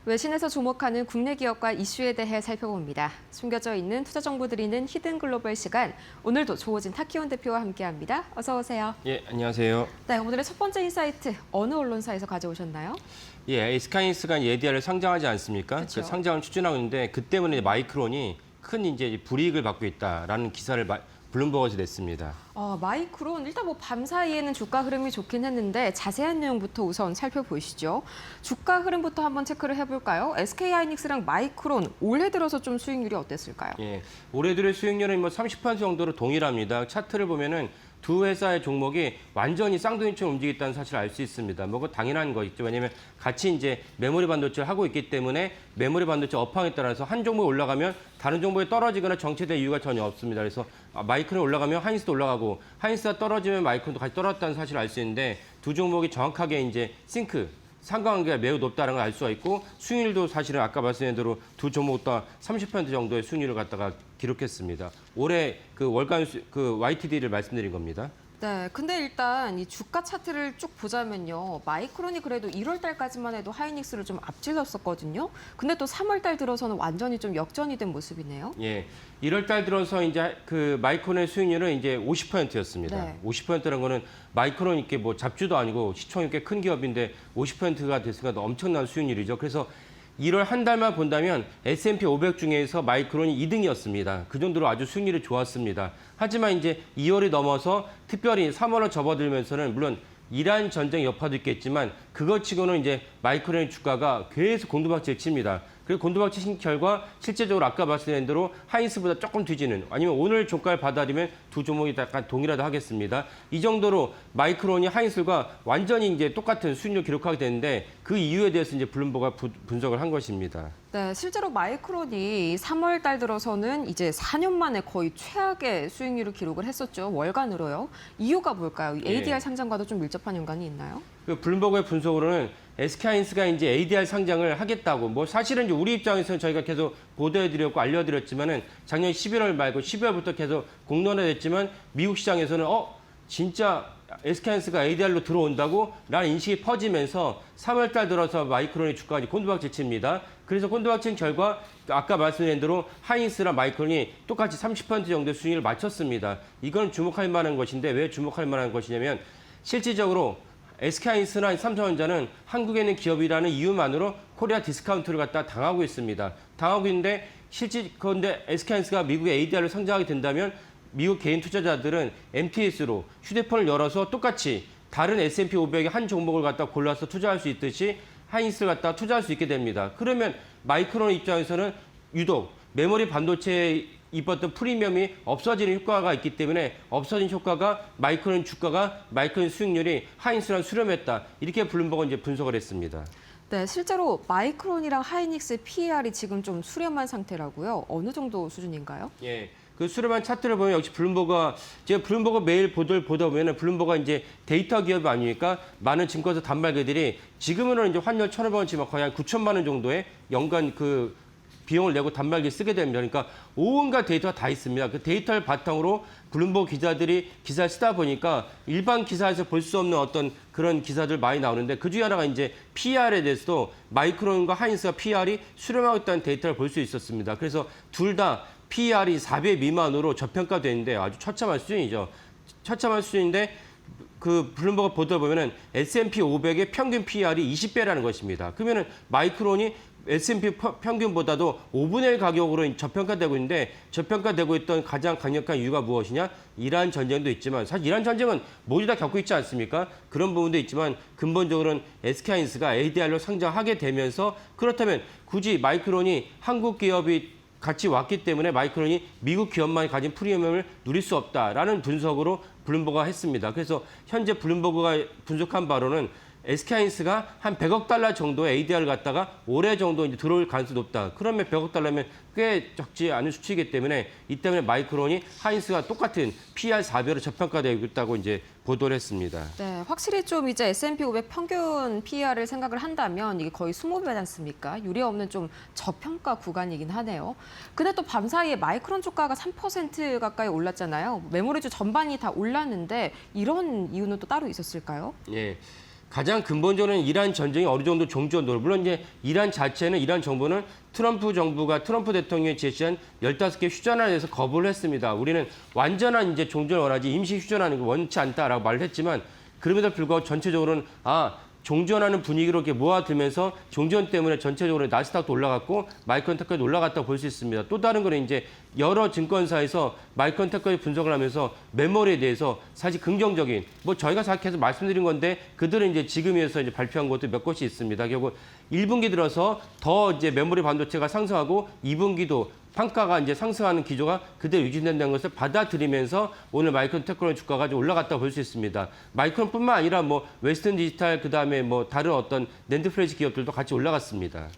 외신에서 주목하는 국내 기업과 이슈에 대해 살펴봅니다. 숨겨져 있는 투자 정보 드리는 히든 글로벌 시간. 오늘도 조호진 타키온 대표와 함께합니다. 어서 오세요. 예, 안녕하세요. 네, 오늘의 첫 번째 인사이트 어느 언론사에서 가져오셨나요? 예, SK하이닉스가 ADR을 상장하지 않습니까? 그쵸. 그 상장을 추진하고 있는데 그 때문에 마이크론이 큰 이제 불이익을 받고 있다라는 기사를 블룸버그에서 냈습니다. 마이크론 일단 뭐 밤 사이에는 주가 흐름이 좋긴 했는데 자세한 내용부터 우선 살펴보시죠. 주가 흐름부터 한번 체크를 해볼까요? SK하이닉스랑 마이크론 올해 들어서 좀 수익률이 어땠을까요? 예, 올해 들의 수익률은 30% 정도로 동일합니다. 차트를 보면은 두 회사의 종목이 완전히 쌍둥이처럼 움직였다는 사실을 알 수 있습니다. 뭐, 그 당연한 거 있죠. 왜냐하면 같이 이제 메모리 반도체를 하고 있기 때문에 메모리 반도체 업황에 따라서 한 종목이 올라가면 다른 종목이 떨어지거나 정체될 이유가 전혀 없습니다. 그래서 마이크론이 올라가면 하이닉스도 올라가고 하이닉스가 떨어지면 마이크론도 같이 떨어졌다는 사실을 알 수 있는데 두 종목이 정확하게 이제 상관관계가 매우 높다는 걸 알 수가 있고 수익률도 사실은 아까 말씀드린 대로 두 종목 다 30% 정도의 수익률을 갖다가 기록했습니다. 올해 그 월간 그 YTD를 말씀드린 겁니다. 네, 근데 일단 이 주가 차트를 쭉 보자면요. 마이크론이 그래도 1월 달까지만 해도 하이닉스를 좀 앞질렀었거든요. 근데 또 3월 달 들어서는 완전히 좀 역전이 된 모습이네요. 예. 1월 달 들어서 이제 그 마이크론의 수익률은 이제 50%였습니다. 네. 50%라는 거는 마이크론 이게 뭐 잡주도 아니고 시총이 꽤 큰 기업인데 50%가 됐으니까 엄청난 수익률이죠. 그래서 1월 한 달만 본다면 S&P 500 중에서 마이크론이 2등이었습니다. 그 정도로 아주 수익률이 좋았습니다. 하지만 이제 2월이 넘어서 특별히 3월로 접어들면서는 물론 이란 전쟁 여파도 있겠지만 그것 치고는 이제 마이크론의 주가가 계속 곤두박질 칩니다. 그리고 곤두박질 친 결과 실제적으로 아까 말씀드린 대로 하이닉스보다 조금 뒤지는 아니면 오늘 종가를 받아들이면 두 종목이 약간 동일하다 하겠습니다. 이 정도로 마이크론이 하이닉스가 완전히 이제 똑같은 수익률 기록하게 되는데 그 이유에 대해서 이제 블룸버그가 분석을 한 것입니다. 네, 실제로 마이크론이 3월 달 들어서는 이제 4년 만에 거의 최악의 수익률을 기록을 했었죠. 월간으로요. 이유가 뭘까요? ADR 상장과도 좀 밀접한 연관이 있나요? 그 블룸버그의 분석으로는 SK하이닉스가 이제 ADR 상장을 하겠다고 뭐 사실은 이제 우리 입장에서는 저희가 계속 보도해드렸고 알려드렸지만은 작년 11월 말고 12월부터 계속 공론화됐지만 미국 시장에서는 진짜 SK하이닉스가 ADR로 들어온다고 라는 인식이 퍼지면서 3월 달 들어서 마이크론의 주가가 곤두박질 칩니다. 그래서 곤두박질 결과 아까 말씀드린 대로 하이닉스랑 마이크론이 똑같이 30% 정도의 수익률을 맞췄습니다. 이건 주목할 만한 것인데 왜 주목할 만한 것이냐면 실질적으로 SK하이닉스나 삼성전자는 한국에 있는 기업이라는 이유만으로 코리아 디스카운트를 갖다 당하고 있습니다. 당하고 있는데 그런데 SK하이닉스가 미국에 ADR을 상장하게 된다면 미국 개인 투자자들은 MTS로 휴대폰을 열어서 똑같이 다른 S&P 500의 한 종목을 갖다 골라서 투자할 수 있듯이 하이닉스를 갖다 투자할 수 있게 됩니다. 그러면 마이크론 입장에서는 유독 메모리 반도체에 입었던 프리미엄이 없어지는 효과가 있기 때문에 없어진 효과가 마이크론 주가가 마이크론 수익률이 하이닉스랑 수렴했다. 이렇게 블룸버그가 이제 분석을 했습니다. 네, 실제로 마이크론이랑 하이닉스의 PER이 지금 좀 수렴한 상태라고요. 어느 정도 수준인가요? 예. 그 수렴한 차트를 보면 역시 블룸버그가 제가 블룸버그 매일 보도를 보다 보면은 블룸버그가 이제 데이터 기업 아니니까 많은 증권사 단말기들이 지금은 이제 환율 1,500원치만 거의 한 9천만 원 정도의 연간 그 비용을 내고 단말기 쓰게 됩니다. 그러니까 온갖 데이터가 다 있습니다. 그 데이터를 바탕으로 블룸버그 기자들이 기사를 쓰다 보니까 일반 기사에서 볼 수 없는 어떤 그런 기사들 많이 나오는데 그 중에 하나가 이제 PR에 대해서도 마이크론과 하이닉스가 PR이 수렴하고 있다는 데이터를 볼 수 있었습니다. 그래서 둘 다 PR이 4배 미만으로 저평가되는데 아주 처참한 수준이죠. 처참한 수준인데 그 블룸버그 보도를 보면은 S&P 500의 평균 PR이 20배라는 것입니다. 그러면은 마이크론이 S&P 평균보다도 5분의 1 가격으로 저평가되고 있는데 저평가되고 있던 가장 강력한 이유가 무엇이냐? 이란 전쟁도 있지만 사실 이란 전쟁은 모두 다 겪고 있지 않습니까? 그런 부분도 있지만 근본적으로는 SK하이닉스가 ADR로 상장하게 되면서 그렇다면 굳이 마이크론이 한국 기업이 같이 왔기 때문에 마이크론이 미국 기업만이 가진 프리미엄을 누릴 수 없다라는 분석으로 블룸버그가 했습니다. 그래서 현재 블룸버그가 분석한 바로는 SK하이닉스가 한 100억 달러 정도의 ADR을 갖다가 올해 정도 이제 들어올 가능성이 높다. 그러면 100억 달러면 꽤 적지 않은 수치이기 때문에 이 때문에 마이크론이 하이닉스가 똑같은 PR 4배로 저평가되고 있다고 이제 보도를 했습니다. 네, 확실히 좀 이제 S&P 500 평균 PER을 생각을 한다면 이게 거의 20배지 않습니까? 유례 없는 좀 저평가 구간이긴 하네요. 근데 또 밤사이에 마이크론 주가가 3% 가까이 올랐잖아요. 메모리주 전반이 다 올랐는데 이런 이유는 또 따로 있었을까요? 예. 가장 근본적으로는 이란 전쟁이 어느 정도 종전으로 물론 이제 이란 자체는 이란 정부는 트럼프 대통령이 제시한 15개 휴전안에 대해서 거부를 했습니다. 우리는 완전한 이제 종전을 원하지 임시 휴전하는 거 원치 않다라고 말을 했지만 그럼에도 불구하고 전체적으로는 종전하는 분위기로 이렇게 모아들면서 종전 때문에 전체적으로 나스닥도 올라갔고 마이크론 테크도 올라갔다고 볼 수 있습니다. 또 다른 거는 이제 여러 증권사에서 마이크론 테크의 분석을 하면서 메모리에 대해서 사실 긍정적인 저희가 계속 말씀드린 건데 그들은 이제 지금에서 이제 발표한 것도 몇 곳이 있습니다. 결국 1분기 들어서 더 이제 메모리 반도체가 상승하고 2분기도 판가가 이제 상승하는 기조가 그대로 유지된다는 것을 받아들이면서 오늘 마이크론 테크놀로지 주가가 좀 올라갔다고 볼 수 있습니다. 마이크론뿐만 아니라 웨스턴 디지털 그다음에 다른 어떤 낸드 플래시 기업들도 같이 올라갔습니다.